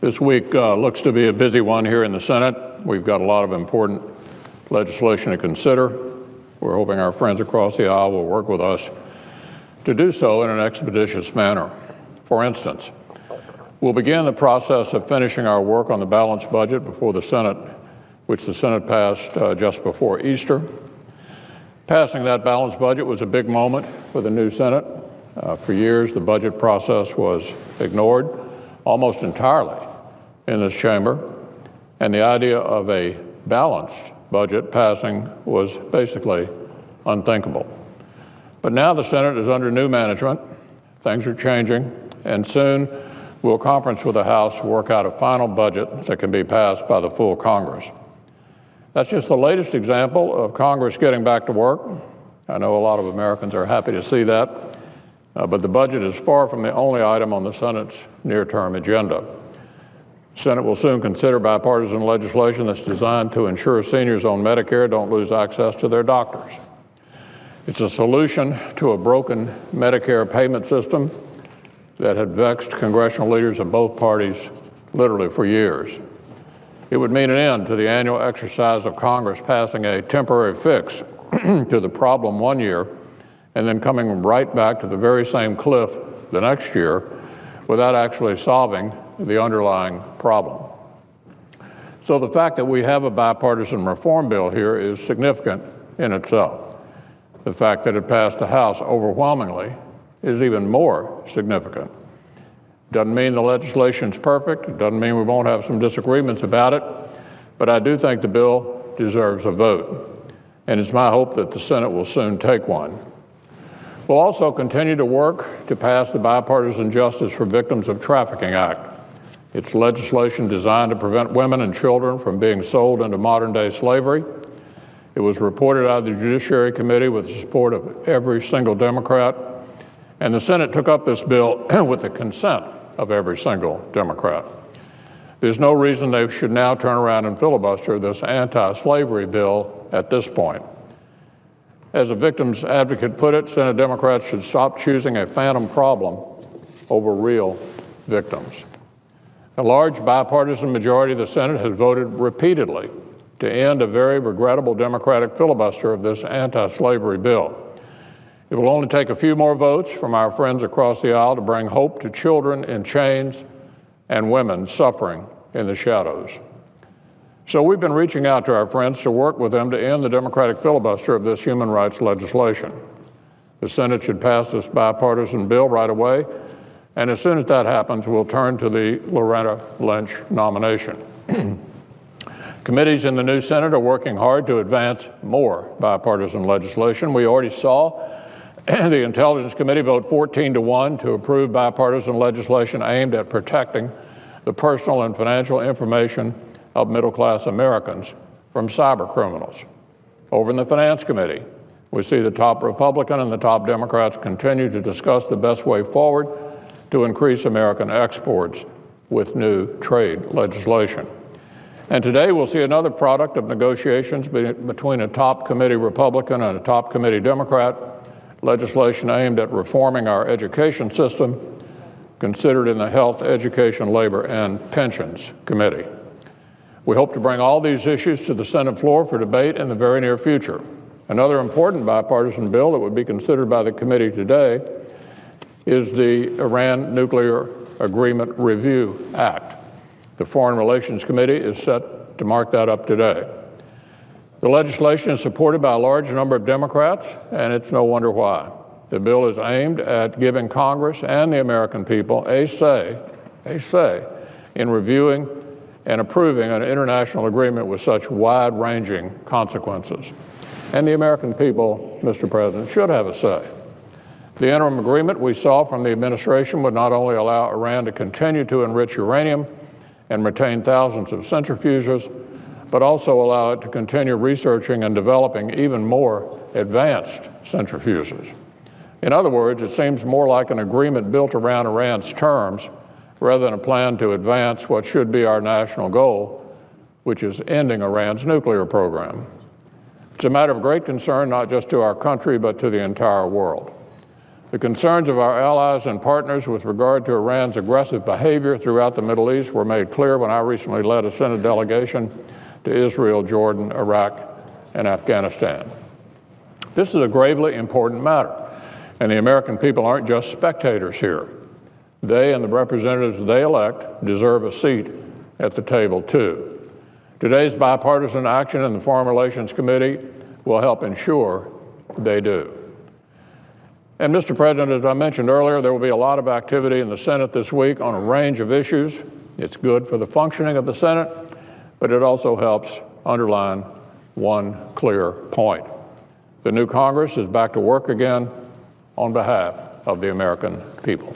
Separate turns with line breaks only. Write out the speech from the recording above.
This week looks to be a busy one here in the Senate. We've got a lot of important legislation to consider. We're hoping our friends across the aisle will work with us to do so in an expeditious manner. For instance, we'll begin the process of finishing our work on the balanced budget before the Senate, which the Senate passed just before Easter. Passing that balanced budget was a big moment for the new Senate. For years, the budget process was ignored almost entirely in this chamber, and the idea of a balanced budget passing was basically unthinkable. But now the Senate is under new management, things are changing, and soon we'll conference with the House to work out a final budget that can be passed by the full Congress. That's just the latest example of Congress getting back to work. I know a lot of Americans are happy to see that, but the budget is far from the only item on the Senate's near-term agenda. The Senate will soon consider bipartisan legislation that's designed to ensure seniors on Medicare don't lose access to their doctors. It's a solution to a broken Medicare payment system that had vexed congressional leaders of both parties literally for years. It would mean an end to the annual exercise of Congress passing a temporary fix to the problem one year and then coming right back to the very same cliff the next year without actually solving the underlying problem. So the fact that we have a bipartisan reform bill here is significant in itself. The fact that it passed the House overwhelmingly is even more significant. Doesn't mean the legislation's perfect. It doesn't mean we won't have some disagreements about it, but I do think the bill deserves a vote, and it's my hope that the Senate will soon take one. We'll also continue to work to pass the Bipartisan Justice for Victims of Trafficking Act. It's legislation designed to prevent women and children from being sold into modern-day slavery. It was reported out of the Judiciary Committee with the support of every single Democrat, and the Senate took up this bill with the consent of every single Democrat. There's no reason they should now turn around and filibuster this anti-slavery bill at this point. As a victims advocate put it, Senate Democrats should stop choosing a phantom problem over real victims. A large bipartisan majority of the Senate has voted repeatedly to end a very regrettable Democratic filibuster of this anti-slavery bill. It will only take a few more votes from our friends across the aisle to bring hope to children in chains and women suffering in the shadows. So we've been reaching out to our friends to work with them to end the Democratic filibuster of this human rights legislation. The Senate should pass this bipartisan bill right away, and as soon as that happens, we'll turn to the Loretta Lynch nomination. Committees in the new Senate are working hard to advance more bipartisan legislation. We already saw the Intelligence Committee vote 14-1 to approve bipartisan legislation aimed at protecting the personal and financial information of middle-class Americans from cyber criminals. Over in the Finance Committee, we see the top Republican and the top Democrats continue to discuss the best way forward to increase American exports with new trade legislation. And today we'll see another product of negotiations between a top committee Republican and a top committee Democrat, legislation aimed at reforming our education system, considered in the Health, Education, Labor, and Pensions Committee. We hope to bring all these issues to the Senate floor for debate in the very near future. Another important bipartisan bill that would be considered by the committee today is the Iran Nuclear Agreement Review Act. The Foreign Relations Committee is set to mark that up today. The legislation is supported by a large number of Democrats, and it's no wonder why. The bill is aimed at giving Congress and the American people a say in reviewing and approving an international agreement with such wide-ranging consequences. And the American people, Mr. President, should have a say. The interim agreement we saw from the administration would not only allow Iran to continue to enrich uranium and retain thousands of centrifuges, but also allow it to continue researching and developing even more advanced centrifuges. In other words, it seems more like an agreement built around Iran's terms rather than a plan to advance what should be our national goal, which is ending Iran's nuclear program. It's a matter of great concern not just to our country, but to the entire world. The concerns of our allies and partners with regard to Iran's aggressive behavior throughout the Middle East were made clear when I recently led a Senate delegation to Israel, Jordan, Iraq, and Afghanistan. This is a gravely important matter, and the American people aren't just spectators here. They and the representatives they elect deserve a seat at the table, too. Today's bipartisan action in the Foreign Relations Committee will help ensure they do. And Mr. President, as I mentioned earlier, there will be a lot of activity in the Senate this week on a range of issues. It's good for the functioning of the Senate, but it also helps underline one clear point. The new Congress is back to work again on behalf of the American people.